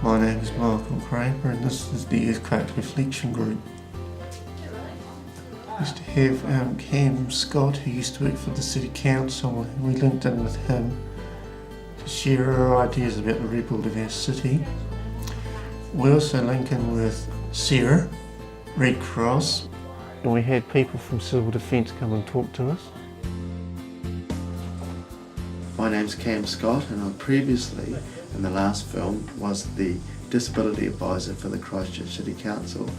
My name is Michael Craper and this is the Earthquake Reflection Group. We used to have Cam Scott, who used to work for the City Council, and we linked in with him to share our ideas about the rebuild of our city. We also link in with Sarah, Red Cross, and we had people from Civil Defence come and talk to us. My name's Cam Scott and I previously, in the last film, was the Disability Advisor for the Christchurch City Council.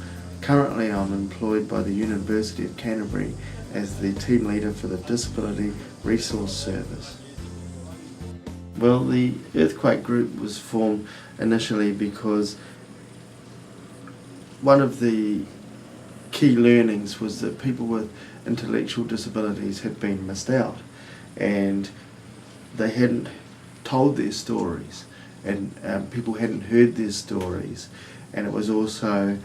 Currently I'm employed by the University of Canterbury as the team leader for the Disability Resource Service. Well, the Earthquake Group was formed initially because one of the key learnings was that people with intellectual disabilities had been missed out and they hadn't told their stories and people hadn't heard their stories, and it was also,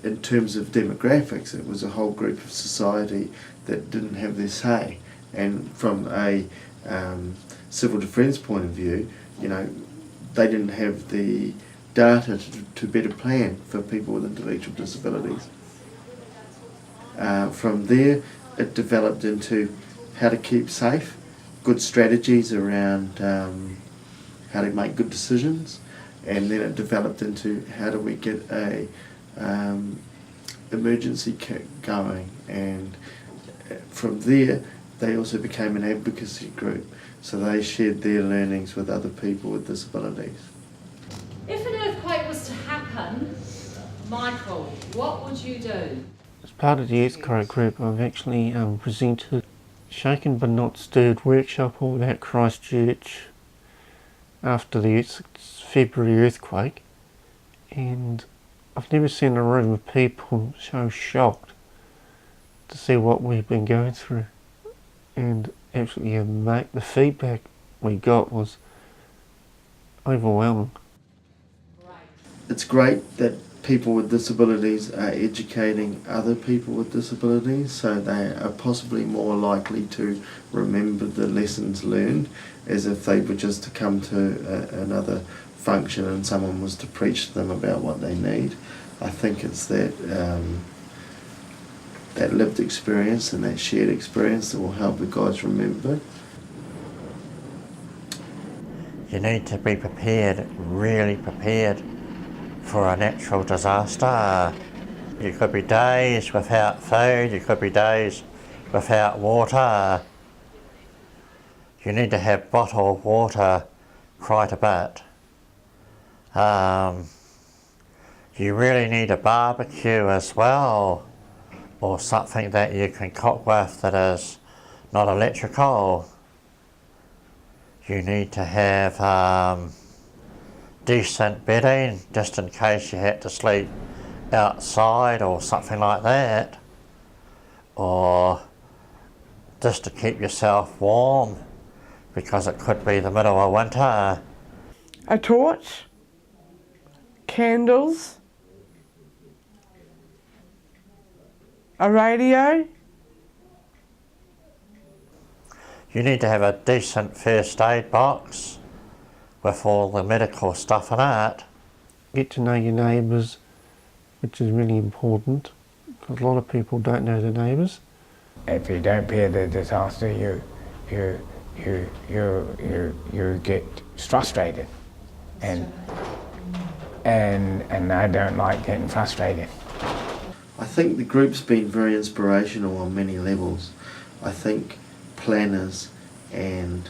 in terms of demographics, it was a whole group of society that didn't have their say. And from a civil defence point of view, you know, they didn't have the data to better plan for people with intellectual disabilities. From there it developed into how to keep safe, good strategies around how to make good decisions, and then it developed into how do we get a emergency kit going, and from there they also became an advocacy group, so they shared their learnings with other people with disabilities. If an earthquake was to happen, Michael, what would you do? As part of the Earthquake Group, I've actually presented Shaken but Not Stirred workshop all about Christchurch after the February earthquake, and I've never seen a room of people so shocked to see what we've been going through, and absolutely the feedback we got was overwhelming. It's great that people with disabilities are educating other people with disabilities, so they are possibly more likely to remember the lessons learned as if they were just to come to another function and someone was to preach to them about what they need. I think it's that that lived experience and that shared experience that will help the guys remember. You need to be prepared, really prepared, for a natural disaster. You could be days without food, you could be days without water. You need to have bottled water quite a bit. You really need a barbecue as well, or something that you can cook with that is not electrical. You need to have decent bedding, just in case you had to sleep outside or something like that, or just to keep yourself warm because it could be the middle of winter. A torch, candles, a radio. You need to have a decent first aid box with all the medical stuff in it. Get to know your neighbours, which is really important, because a lot of people don't know their neighbours. If you don't prepare the disaster, you get frustrated, and I don't like getting frustrated. I think the group's been very inspirational on many levels. I think planners and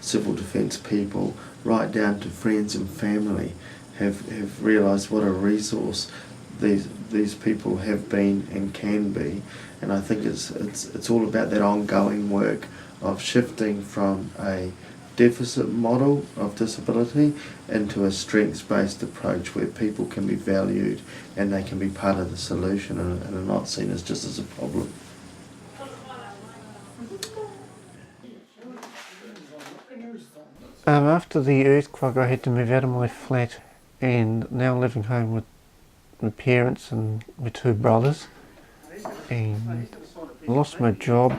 civil defence people, right down to friends and family, have realised what a resource these people have been and can be, and I think it's all about that ongoing work of shifting from a deficit model of disability into a strengths-based approach where people can be valued and they can be part of the solution and are not seen as just as a problem. After the earthquake, I had to move out of my flat, and now living home with my parents and my two brothers, and I lost my job.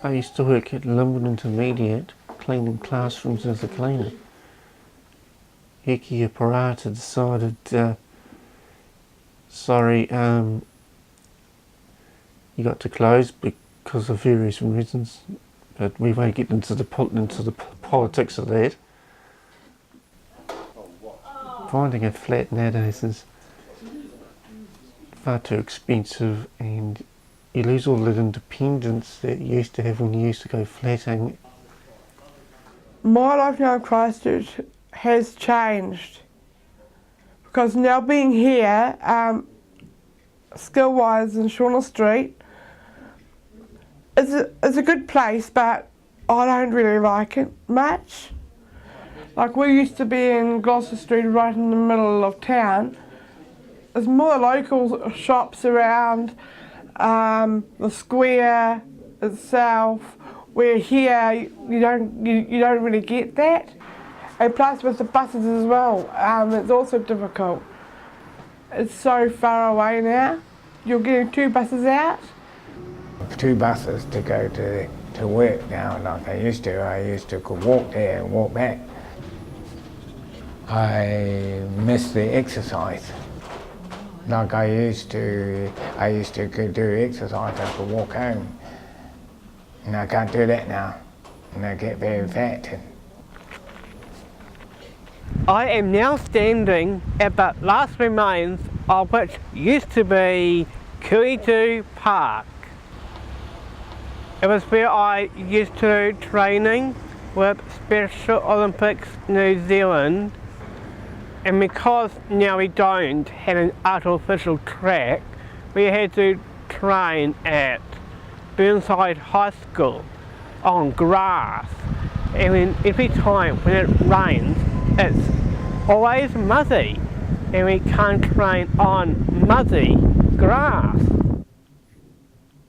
I used to work at Limwood Intermediate cleaning classrooms as a cleaner. Heki Parata decided, sorry, you got to close because of various reasons, but we won't get into the politics of that. Finding a flat nowadays is far too expensive, and you lose all that independence that you used to have when you used to go flatting. My life now in Christchurch has changed because now being here, skill-wise in Shauna Street, is a good place, but I don't really like it much. Like, we used to be in Gloucester Street right in the middle of town. There's more local shops around the square itself, where here you don't really get that. And plus with the buses as well, it's also difficult. It's so far away now. You're getting 2 buses out. 2 buses to go to work now like I used to. I used to walk there and walk back. I miss the exercise. Like I used to go do exercise, I could walk home. And I can't do that now. And I get very fat. I am now standing at the last remains of which used to be Kuritu Park. It was where I used to do training with Special Olympics New Zealand, and because now we don't have an artificial track, we had to train at Burnside High School on grass, and then every time when it rains it's always muddy, and we can't train on muddy grass.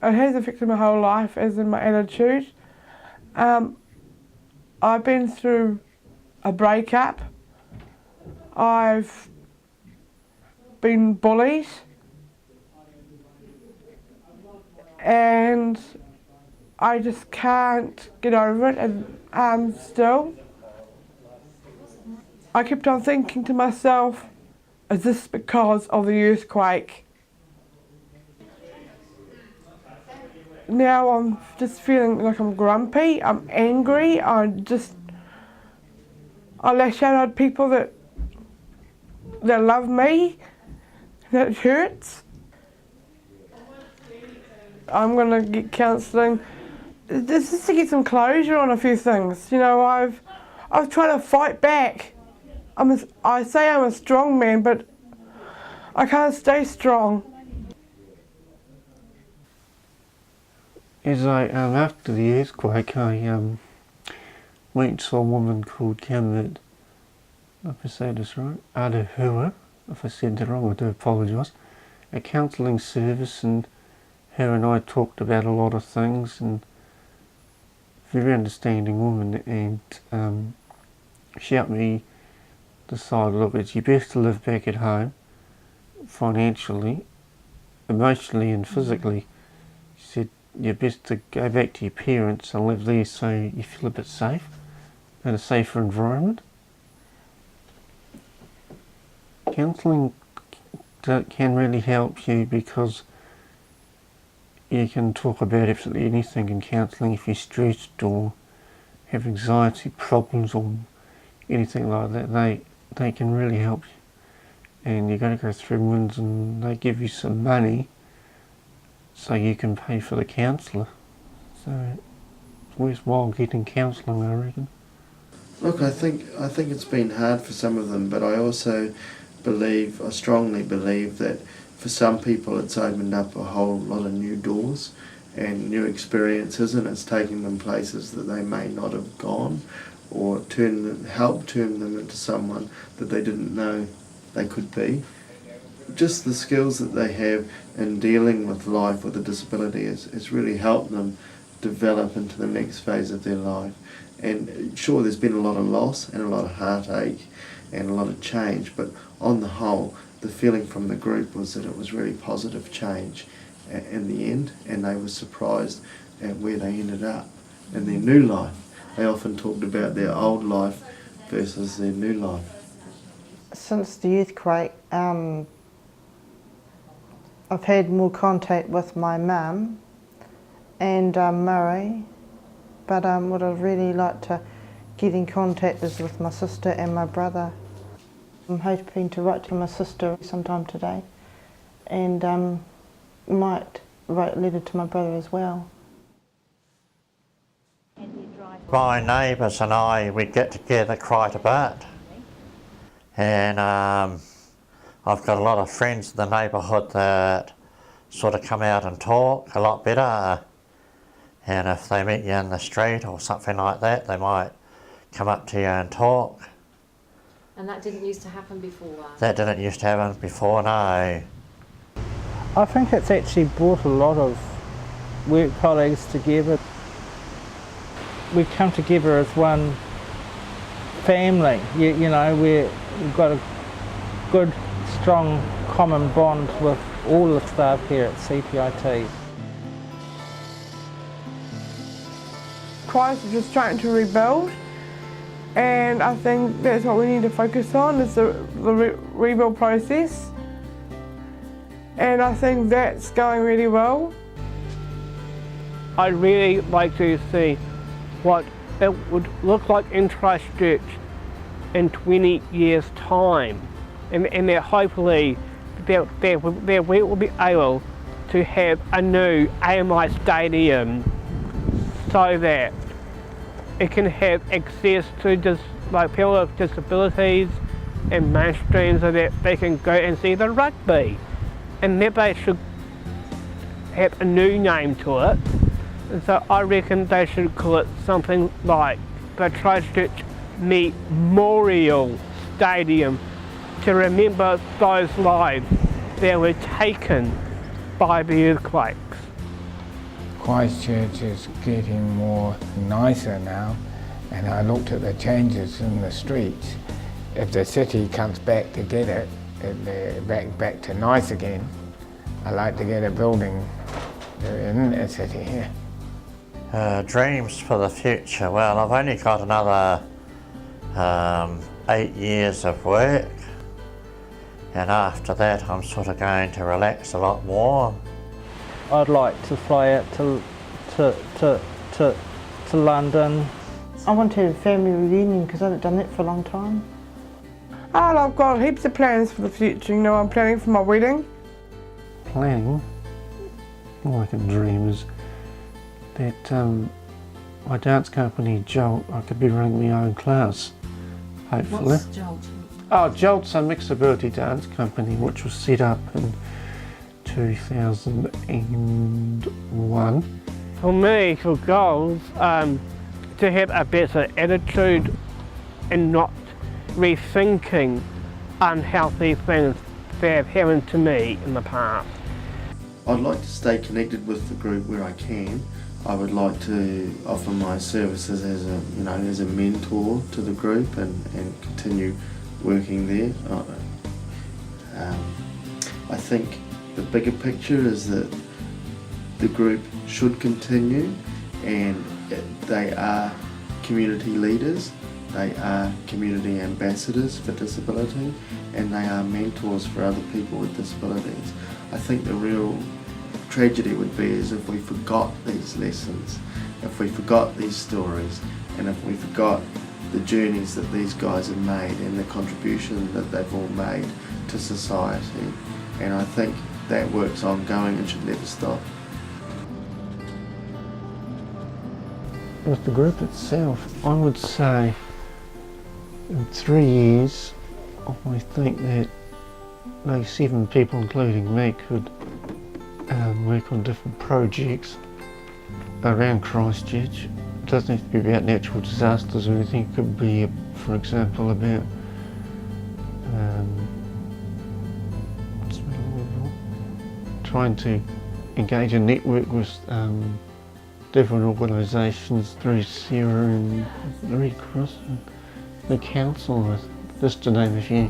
It has affected my whole life, as in my attitude. I've been through a breakup. I've been bullied, and I just can't get over it, and still. I kept on thinking to myself, is this because of the earthquake? Now I'm just feeling like I'm grumpy, I'm angry, I lash out at people that love me, that hurts. I'm gonna get counselling just to get some closure on a few things. You know, I've tried to fight back. I say I'm a strong man, but I can't stay strong. As after the earthquake, I went and saw a woman called Kim, if I say this right, Adahua. If I said that wrong, I do apologise. A counselling service, and her and I talked about a lot of things, and very understanding woman, and she helped me decide, look, it's your best to live back at home, financially, emotionally and physically. She said, you're best to go back to your parents and live there so you feel a bit safe, in a safer environment. Counselling can really help you because you can talk about absolutely anything in counselling. If you're stressed or have anxiety problems or anything like that, they can really help you. And you're going to go through ones and they give you some money so you can pay for the counsellor. So it's worthwhile getting counselling, I reckon. Look, I think it's been hard for some of them, but I also I strongly believe that for some people it's opened up a whole lot of new doors and new experiences, and it's taken them places that they may not have gone, or help turn them into someone that they didn't know they could be. Just the skills that they have in dealing with life with a disability has really helped them develop into the next phase of their life. And sure, there's been a lot of loss and a lot of heartache and a lot of change, but on the whole, the feeling from the group was that it was really positive change in the end, and they were surprised at where they ended up in their new life. they often talked about their old life versus their new life. Since the earthquake, I've had more contact with my mum and Murray, but what I'd really like to get in contact is with my sister and my brother. I'm hoping to write to my sister sometime today, and might write a letter to my brother as well. My neighbours and I, we get together quite a bit, and I've got a lot of friends in the neighbourhood that sort of come out and talk a lot better, and if they meet you in the street or something like that, they might come up to you and talk. And that didn't used to happen before? That didn't used to happen before, no. I think it's actually brought a lot of work colleagues together. We come together as one family, you know, we've got a good, strong, common bond with all the staff here at CPIT. Christchurch is trying to rebuild, and I think that's what we need to focus on, is the rebuild process. And I think that's going really well. I'd really like to see what it would look like in Christchurch in 20 years' time, and that hopefully we will be able to have a new AMI stadium so that it can have access to people with disabilities and mainstream, so that they can go and see the rugby, and that they should have a new name to it. And so I reckon they should call it something like the Christchurch Memorial Stadium, to remember those lives that were taken by the earthquakes. Christchurch is getting more nicer now, and I looked at the changes in the streets. If the city comes back to get it, back to nice again, I'd like to get a building in the city here. Dreams for the future. Well, I've only got another 8 years of work, and after that I'm sort of going to relax a lot more. I'd like to fly out to London. I want to have a family reunion because I haven't done that for a long time. And I've got heaps of plans for the future. You know, I'm planning for my wedding. Planning, all I can dream is that my dance company, Jolt, I could be running my own class, hopefully. What's Jolt? Oh, Jolt's a mixed ability dance company which was set up in 2001. For me, for goals, to have a better attitude and not rethinking unhealthy things that have happened to me in the past. I'd like to stay connected with the group where I can. I would like to offer my services as a mentor to the group and continue working there. I think the bigger picture is that the group should continue, and they are community leaders, they are community ambassadors for disability, and they are mentors for other people with disabilities. I think the real tragedy would be is if we forgot these lessons, if we forgot these stories, and if we forgot the journeys that these guys have made and the contribution that they've all made to society. And I think that work's ongoing and should never stop. With the group itself, I would say in 3 years, I think that those 7 people, including me, could work on different projects around Christchurch. It doesn't have to be about natural disasters or anything. It could be, for example, about trying to engage a network with different organisations through Sarah and the Red Cross and the council, just to name a few.